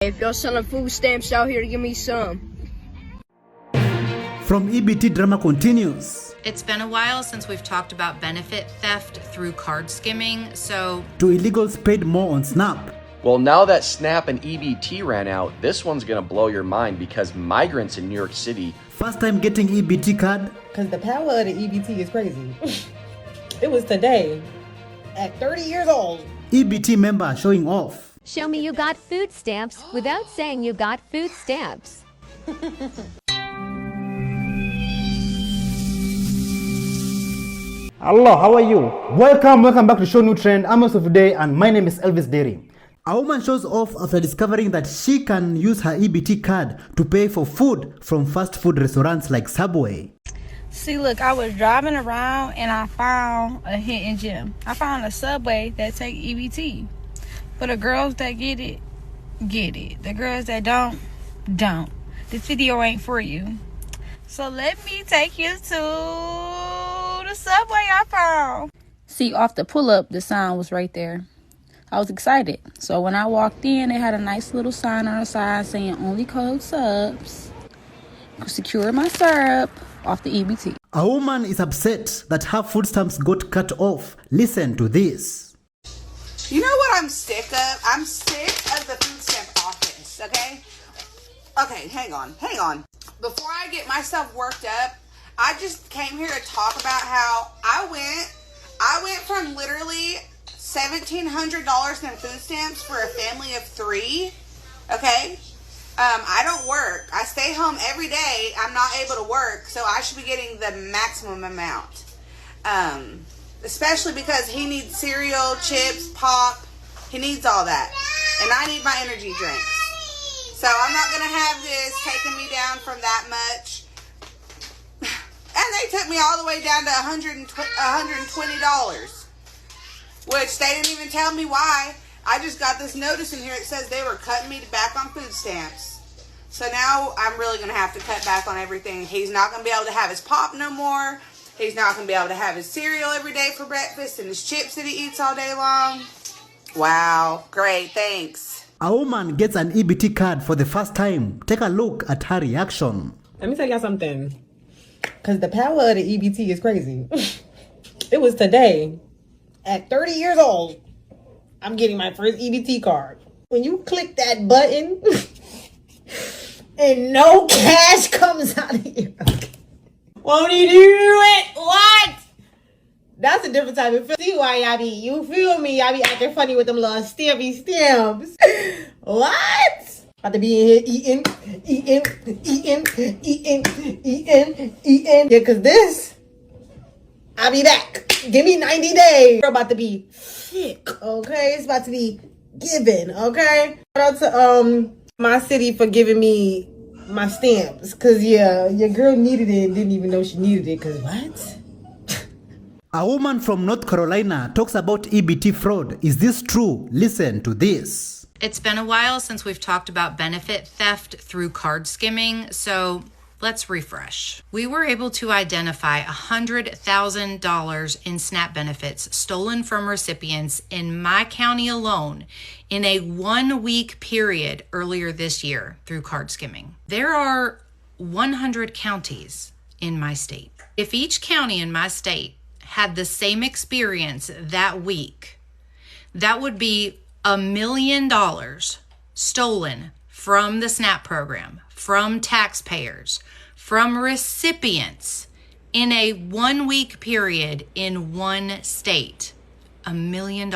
If y'all selling food stamps out here, give me some. From EBT, drama continues. It's been a while since we've talked about benefit theft through card skimming, so... To illegals paid more on Snap. Well, now that Snap and EBT ran out, this one's gonna blow your mind because migrants in New York City... First time getting EBT card? Because the power of the EBT is crazy. It was today, at 30 years old. EBT member showing off. Show me you got food stamps without saying you got food stamps. Hello, how are you? Welcome back to ShowNewTrend. I'm also today, and my name is Elvis Derry. A woman shows off after discovering that she can use her EBT card to pay for food from fast food restaurants like Subway. See, look, I was driving around and I found a hidden gem. I found a Subway that take EBT. For the girls that get it, get it. The girls that don't. This video ain't for you. So let me take you to the Subway I found. See, off the pull-up, the sign was right there. I was excited. So when I walked in, it had a nice little sign on the side saying only code subs. Secure my syrup off the EBT. A woman is upset that her food stamps got cut off. Listen to this. You know what I'm sick of? I'm sick of the food stamp office, okay? Okay, hang on. Before I get myself worked up, I just came here to talk about how I went from literally $1,700 in food stamps for a family of 3, okay? I don't work. I stay home every day. I'm not able to work, so I should be getting the maximum amount. Especially because he needs cereal, chips, pop. He needs all that. And I need my energy drinks. So I'm not going to have this taking me down from that much. And they took me all the way down to $120. Which they didn't even tell me why. I just got this notice in here. It says they were cutting me back on food stamps. So now I'm really going to have to cut back on everything. He's not going to be able to have his pop no more. He's not going to be able to have his cereal every day for breakfast and his chips that he eats all day long. Wow. Great. Thanks. A woman gets an EBT card for the first time. Take a look at her reaction. Let me tell y'all something. Because the power of the EBT is crazy. It was today, at 30 years old, I'm getting my first EBT card. When you click that button and no cash comes out of here. Won't he do it? What? That's a different type of feel. See why y'all be, you feel me? Y'all be acting funny with them little stampy stamps. What? About to be in here eating. Yeah, cause this, I'll be back. Give me 90 days. We're about to be sick, okay? It's about to be given, okay? Shout out to my city for giving me my stamps, cause yeah, your girl needed it and didn't even know she needed it, cause what? A woman from North Carolina talks about EBT fraud. Is this true? Listen to this. It's been a while since we've talked about benefit theft through card skimming, so let's refresh. We were able to identify $100,000 in SNAP benefits stolen from recipients in my county alone in a 1-week period earlier this year through card skimming. There are 100 counties in my state. If each county in my state had the same experience that week, that would be $1 million stolen from the SNAP program, from taxpayers, from recipients in a 1-week period in one state. $1 million.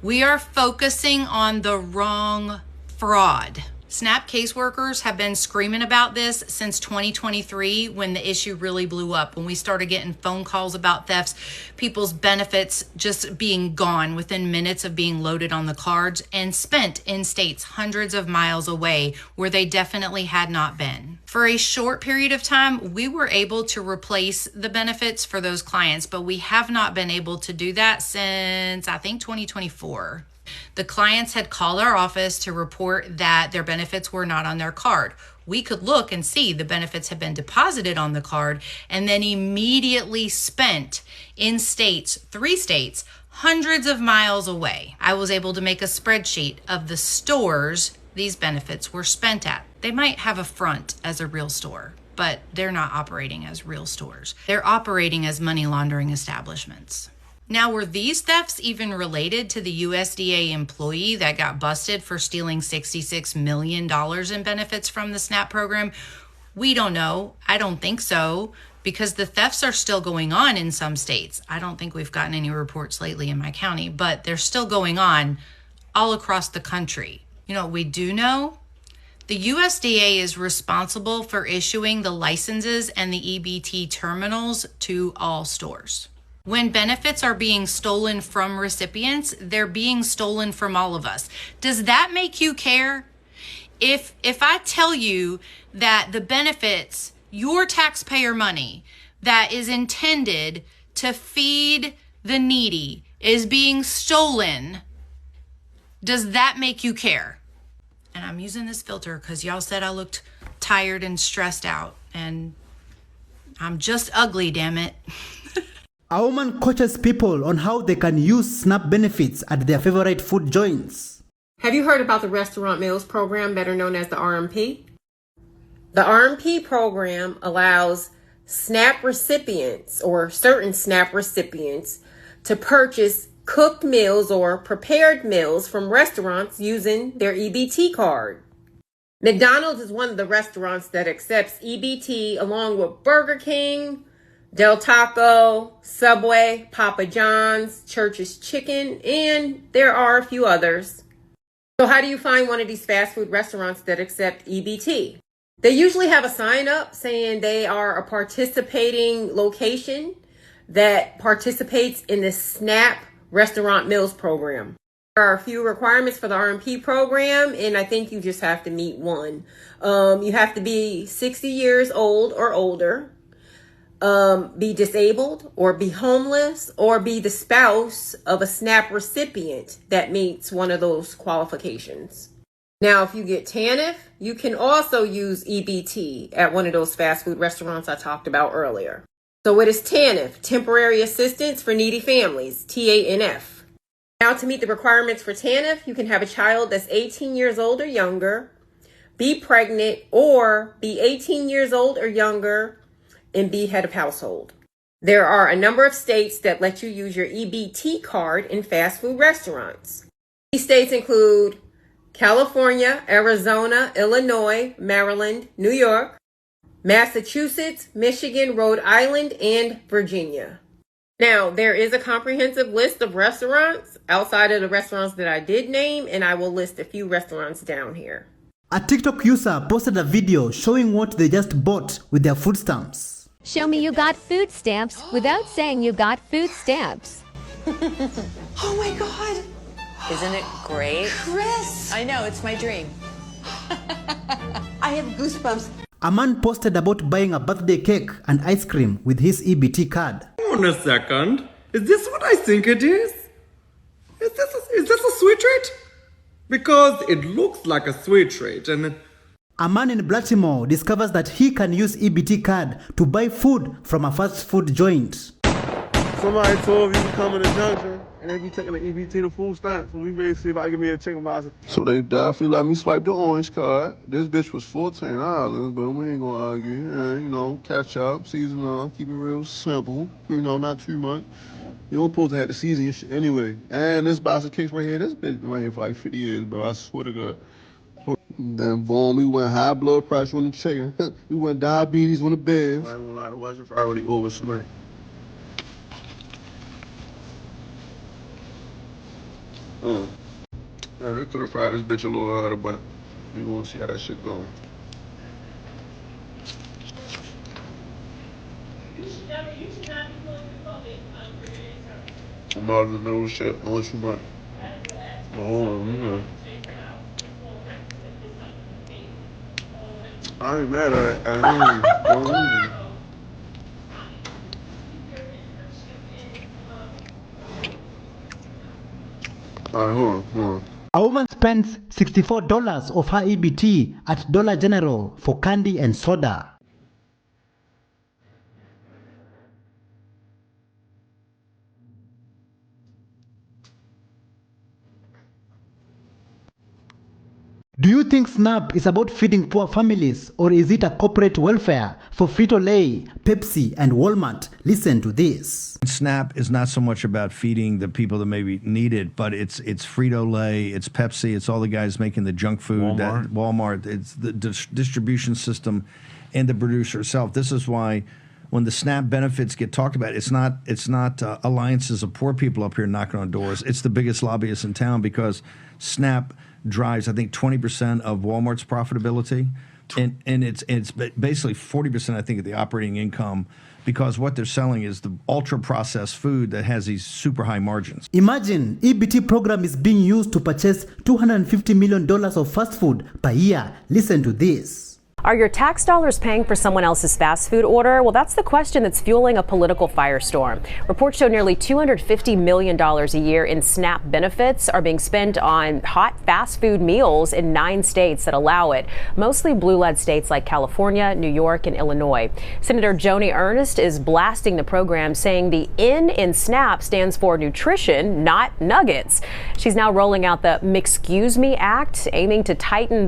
We are focusing on the wrong fraud. SNAP caseworkers have been screaming about this since 2023 when the issue really blew up, when we started getting phone calls about thefts, people's benefits just being gone within minutes of being loaded on the cards and spent in states hundreds of miles away where they definitely had not been. For a short period of time, we were able to replace the benefits for those clients, but we have not been able to do that since, I think, 2024. The clients had called our office to report that their benefits were not on their card. We could look and see the benefits had been deposited on the card and then immediately spent in states, 3 states, hundreds of miles away. I was able to make a spreadsheet of the stores these benefits were spent at. They might have a front as a real store, but they're not operating as real stores. They're operating as money laundering establishments. Now, were these thefts even related to the USDA employee that got busted for stealing $66 million in benefits from the SNAP program? We don't know. I don't think so, because the thefts are still going on in some states. I don't think we've gotten any reports lately in my county, but they're still going on all across the country. You know what we do know? The USDA is responsible for issuing the licenses and the EBT terminals to all stores. When benefits are being stolen from recipients, they're being stolen from all of us. Does that make you care? If I tell you that the benefits, your taxpayer money that is intended to feed the needy is being stolen, does that make you care? And I'm using this filter because y'all said I looked tired and stressed out, and I'm just ugly, damn it. A woman coaches people on how they can use SNAP benefits at their favorite food joints. Have you heard about the Restaurant Meals Program, better known as the RMP? The RMP program allows SNAP recipients or certain SNAP recipients to purchase cooked meals or prepared meals from restaurants using their EBT card. McDonald's is one of the restaurants that accepts EBT along with Burger King, Del Taco, Subway, Papa John's, Church's Chicken, and there are a few others. So how do you find one of these fast food restaurants that accept EBT? They usually have a sign up saying they are a participating location that participates in the SNAP Restaurant Meals Program. There are a few requirements for the RMP program, and I think you just have to meet one. You have to be 60 years old or older, be disabled or be homeless, or be the spouse of a SNAP recipient that meets one of those qualifications. Now, if you get TANF, you can also use EBT at one of those fast food restaurants I talked about earlier. So what is TANF? Temporary Assistance for Needy Families, TANF. Now, to meet the requirements for TANF, you can have a child that's 18 years old or younger, be pregnant, or be 18 years old or younger, and be head of household. There are a number of states that let you use your EBT card in fast food restaurants. These states include California, Arizona, Illinois, Maryland, New York, Massachusetts, Michigan, Rhode Island, and Virginia. Now, there is a comprehensive list of restaurants outside of the restaurants that I did name, and I will list a few restaurants down here. A TikTok user posted a video showing what they just bought with their food stamps. Show me you got food stamps without saying you got food stamps. Oh my God. Isn't it great? Chris! I know, it's my dream. I have goosebumps. A man posted about buying a birthday cake and ice cream with his EBT card. Hold on a second. Is this what I think it is? Is this a sweet treat? Because it looks like a sweet treat, and A man in Baltimore discovers that he can use EBT card to buy food from a fast food joint. Somebody told you to come in the junction and they be taking the EBT to food stamps. So we ready to see if I can give me a chicken box. So they definitely let me swipe the orange card. This bitch was $14, but we ain't gonna argue. You know, catch up, season up, keep it real simple. You know, not too much. You don't supposed to have to season your shit anyway. And this box of cakes right here, this bitch been right here for like 50 years, bro. I swear to God. Then boom, we went high blood pressure on the chicken. We went diabetes on the beef. I ain't gonna lie, the wasn't already oversmoked. Yeah, they could have fried this bitch a little harder, but we gonna see how that shit goes. I'm out of the middle shit, unless you might. I ain't mad at it. Alright, hold on. A woman spends $64 of her EBT at Dollar General for candy and soda. Do you think SNAP is about feeding poor families, or is it a corporate welfare for Frito-Lay, Pepsi, and Walmart? Listen to this. SNAP is not so much about feeding the people that maybe need it, but it's Frito-Lay, it's Pepsi, it's all the guys making the junk food, Walmart, it's the distribution system and the producer itself. This is why when the SNAP benefits get talked about, it's not alliances of poor people up here knocking on doors. It's the biggest lobbyists in town, because SNAP drives, I think, 20% of Walmart's profitability, and it's basically 40%, I think, of the operating income, because what they're selling is the ultra-processed food that has these super high margins. Imagine EBT program is being used to purchase $250 million of fast food per year. Listen to this. Are your tax dollars paying for someone else's fast food order? Well, that's the question that's fueling a political firestorm. Reports show nearly $250 million a year in SNAP benefits are being spent on hot fast food meals in 9 states that allow it, mostly blue-led states like California, New York, and Illinois. Senator Joni Ernst is blasting the program, saying the N in SNAP stands for nutrition, not nuggets. She's now rolling out the Mixcuse Me Act, aiming to tighten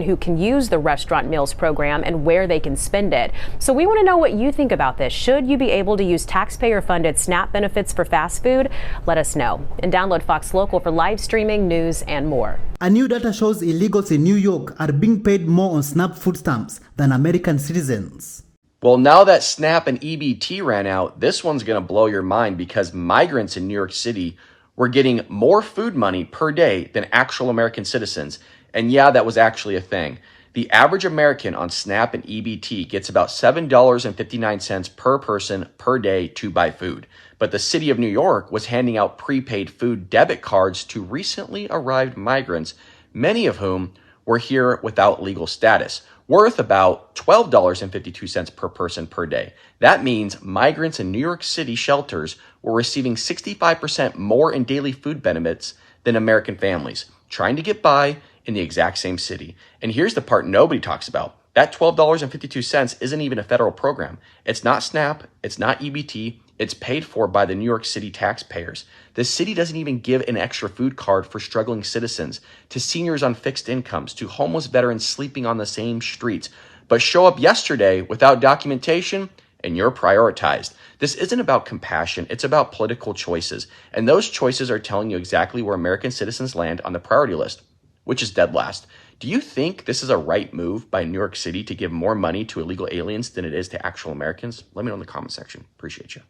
who can use the restaurant meals program and where they can spend it. So we want to know what you think about this. Should you be able to use taxpayer-funded SNAP benefits for fast food? Let us know. And download Fox Local for live streaming, news, and more. A new data shows illegals in New York are being paid more on SNAP food stamps than American citizens. Well, now that SNAP and EBT ran out, this one's going to blow your mind, because migrants in New York City were getting more food money per day than actual American citizens. And yeah, that was actually a thing. The average American on SNAP and EBT gets about $7.59 per person per day to buy food. But the city of New York was handing out prepaid food debit cards to recently arrived migrants, many of whom were here without legal status, worth about $12.52 per person per day. That means migrants in New York City shelters were receiving 65% more in daily food benefits than American families, trying to get by in the exact same city. And here's the part nobody talks about. That $12.52 isn't even a federal program. It's not SNAP, it's not EBT, it's paid for by the New York City taxpayers. The city doesn't even give an extra food card for struggling citizens, to seniors on fixed incomes, to homeless veterans sleeping on the same streets, but show up yesterday without documentation and you're prioritized. This isn't about compassion, it's about political choices. And those choices are telling you exactly where American citizens land on the priority list, which is dead last. Do you think this is a right move by New York City to give more money to illegal aliens than it is to actual Americans? Let me know in the comment section. Appreciate you.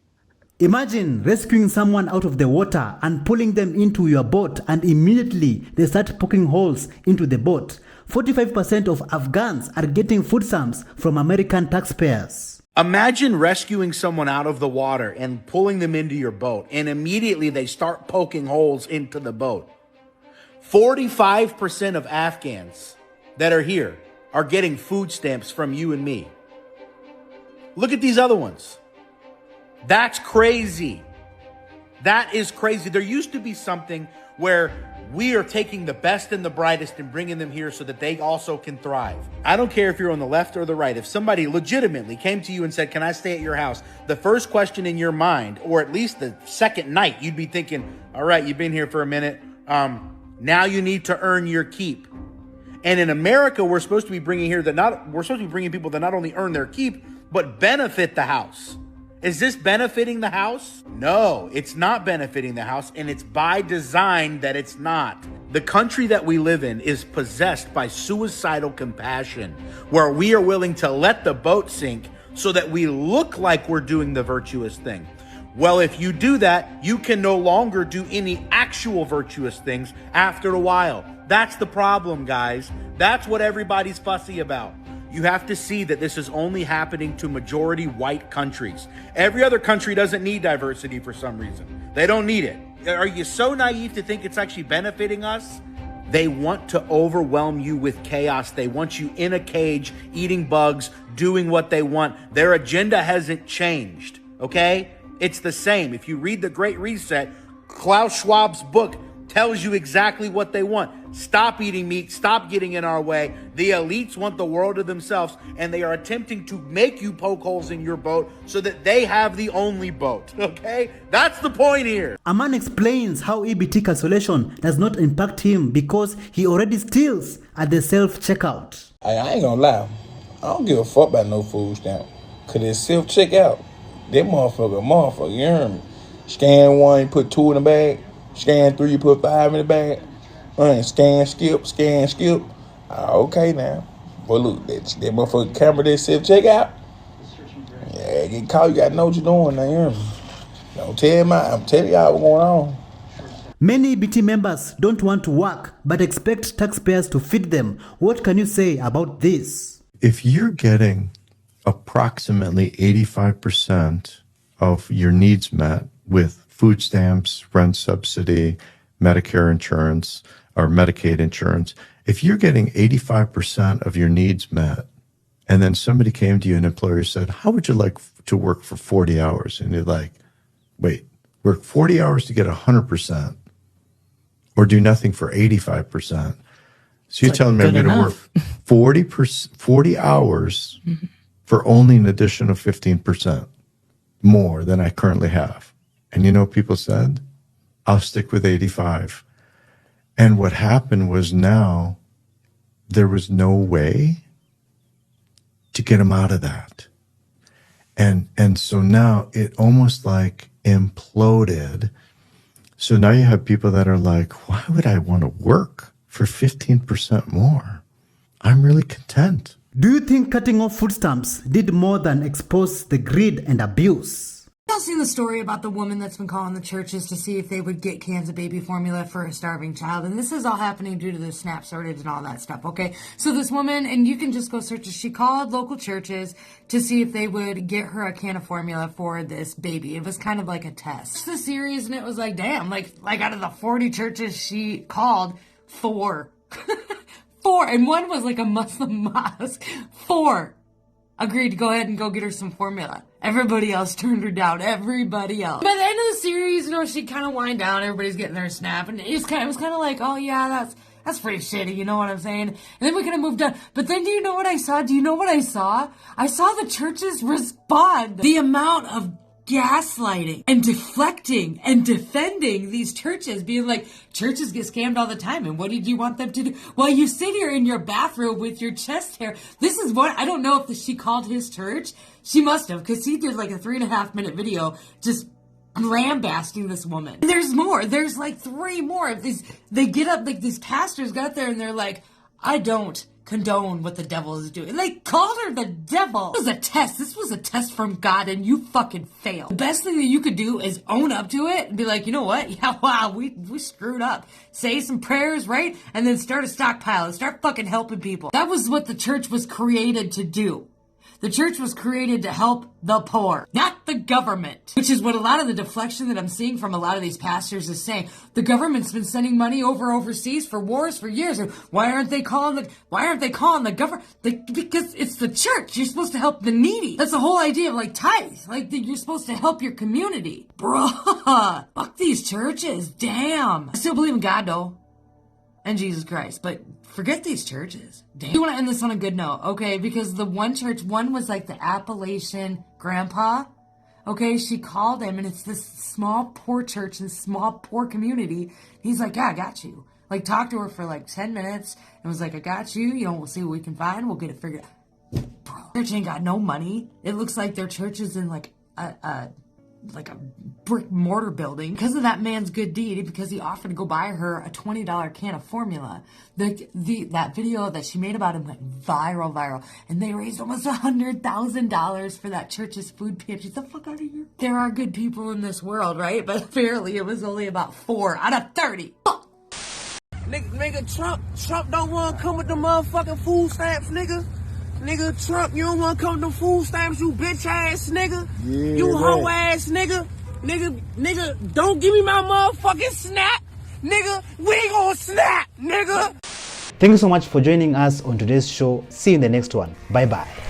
Imagine rescuing someone out of the water and pulling them into your boat, and immediately they start poking holes into the boat. 45% of Afghans are getting food stamps from American taxpayers. Imagine rescuing someone out of the water and pulling them into your boat, and immediately they start poking holes into the boat. 45% of Afghans that are here are getting food stamps from you and me. Look at these other ones. That's crazy. That is crazy. There used to be something where we are taking the best and the brightest and bringing them here so that they also can thrive. I don't care if you're on the left or the right. If somebody legitimately came to you and said, "Can I stay at your house?" the first question in your mind, or at least the second night, you'd be thinking, all right, you've been here for a minute. Now you need to earn your keep. And in America, we're supposed to be bringing people that not only earn their keep, but benefit the house. Is this benefiting the house? No, it's not benefiting the house, and it's by design that it's not. The country that we live in is possessed by suicidal compassion, where we are willing to let the boat sink so that we look like we're doing the virtuous thing. Well, if you do that, you can no longer do any actual virtuous things after a while. That's the problem, guys. That's what everybody's fussy about. You have to see that this is only happening to majority white countries. Every other country doesn't need diversity for some reason. They don't need it. Are you so naive to think it's actually benefiting us? They want to overwhelm you with chaos. They want you in a cage, eating bugs, doing what they want. Their agenda hasn't changed, okay? It's the same. If you read The Great Reset, Klaus Schwab's book tells you exactly what they want. Stop eating meat. Stop getting in our way. The elites want the world to themselves, and they are attempting to make you poke holes in your boat so that they have the only boat, okay? That's the point here. A man explains how EBT cancellation does not impact him because he already steals at the self-checkout. I ain't gonna lie. I don't give a fuck about no food stamp. Cause it's self-checkout. That motherfucker, you hear me? Scan 1, you put 2 in the bag. Scan 3, you put 5 in the bag. Scan, skip. Okay now. Well, look, that motherfucking camera that self-checkout. Yeah, get caught, you gotta know what you're doing now, you hear me? Don't tell me, I'm telling y'all what's going on. Many EBT members don't want to work, but expect taxpayers to feed them. What can you say about this? If you're getting approximately 85% of your needs met with food stamps, rent subsidy, Medicare insurance, or Medicaid insurance, if you're getting 85% of your needs met, and then somebody came to you, an employer said, how would you like to work for 40 hours? And you're like, wait, work 40 hours to get 100%, or do nothing for 85%. So you're telling me I'm going to work 40 hours for only an addition of 15% more than I currently have. And you know what people said? I'll stick with 85. And what happened was now there was no way to get them out of that. And so now it almost like imploded. So now you have people that are like, why would I want to work for 15% more? I'm really content. Do you think cutting off food stamps did more than expose the greed and abuse? Y'all seen the story about the woman that's been calling the churches to see if they would get cans of baby formula for a starving child, and this is all happening due to the SNAP shortage and all that stuff, okay? So this woman, and you can just go search it, she called local churches to see if they would get her a can of formula for this baby. It was kind of like a test. It's the series, and it was like, damn, like out of the 40 churches she called, 4. 4, and one was like a Muslim mosque. 4 agreed to go ahead and go get her some formula. Everybody else turned her down. Everybody else. By the end of the series, you know, she kind of wind down. Everybody's getting their SNAP, and it was kind of like, oh yeah, that's pretty shitty. You know what I'm saying? And then we kind of moved on. But then, do you know what I saw? I saw the churches respond. The amount of gaslighting and deflecting and defending these churches, being like, churches get scammed all the time, and what did you want them to do? Well, you sit here in your bathrobe with your chest hair. This is what, I don't know if she called his church. She must have, because he did like a 3.5-minute video just lambasting this woman. And there's more. There's like 3 more. They get up, like these pastors got up there and they're like, I don't condone what the devil is doing. They called her the devil. It was a test. This was a test from God, and you fucking failed. The best thing that you could do is own up to it and be like, you know what? Yeah, wow, we screwed up. Say some prayers, right? And then start a stockpile and start fucking helping people. That was what the church was created to do. The church was created to help the poor, not the government, which is what a lot of the deflection that I'm seeing from a lot of these pastors is saying. The government's been sending money overseas for wars for years. And why aren't they calling the government? Because it's the church. You're supposed to help the needy. That's the whole idea of like tithes. Like you're supposed to help your community. Bruh, fuck these churches. Damn. I still believe in God though. And Jesus Christ, but forget these churches. Damn. You want to end this on a good note, okay? Because the one church, one was like the Appalachian grandpa, okay? She called him, and it's this small, poor church, this small, poor community. He's like, yeah, I got you. Like, talked to her for like 10 minutes, and was like, I got you. You know, we'll see what we can find. We'll get it figured out. Bro, church ain't got no money. It looks like their church is in like a brick mortar building because of that man's good deed, because he offered to go buy her a $20 can of formula. That video that she made about him went viral, and they raised almost $100,000 for that church's food pantry. Get the fuck out of here. There are good people in this world, right? But apparently it was only about 4 out of 30. Nigga, Trump don't want to come with the motherfucking food stamps, nigga. Nigga, Trump, you don't want to come to the food stamps, you bitch ass nigga. Yeah, you hoe ass nigga. Nigga, don't give me my motherfucking snap. Nigga, we ain't gonna snap, nigga. Thank you so much for joining us on today's show. See you in the next one. Bye bye.